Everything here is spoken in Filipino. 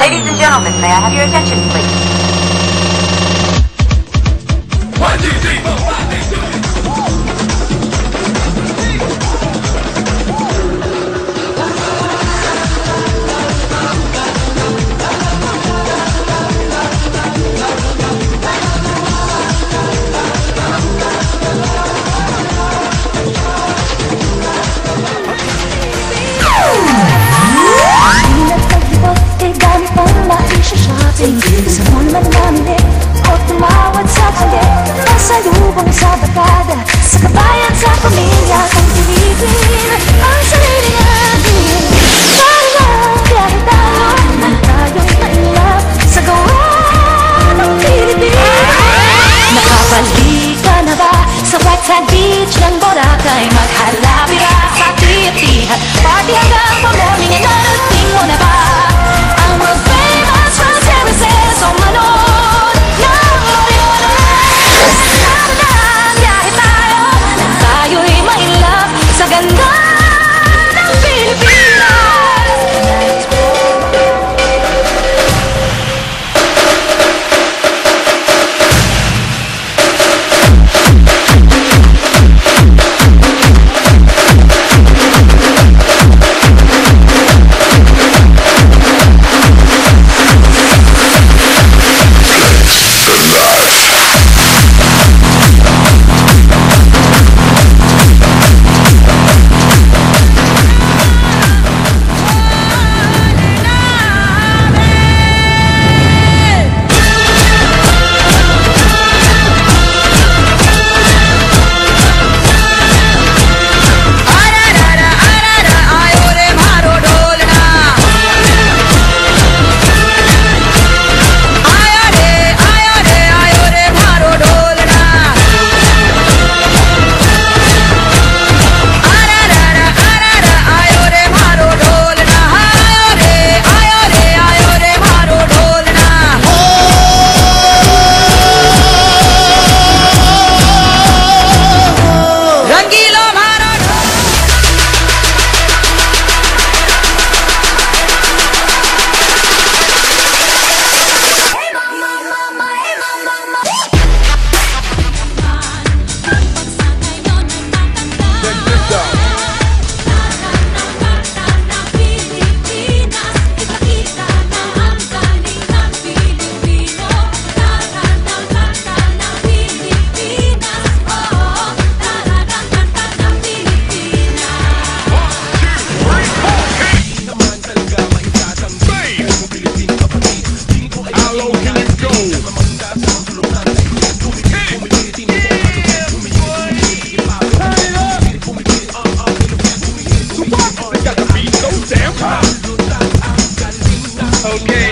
Ladies and gentlemen, may I have your attention, please? Gusto mo naman namin o tumawad sa tali Pasalubong sa bagada, sa kabayan, sa pamilya Kung Pilipin ang sarili natin Para lang biyahe tayo, tayong mailap Sa gawa ng Pilipin Nakabalik ka na ba sa White Sand Beach ng Boracay Maghalabira sa tiyatihan Party hanggang pa-morning and narating mo na ba Ang mga famous terraces o manood ng Mariones Sana na biyahe tayo Tayo'y mailap sa ganda ng Pilipinas Okay.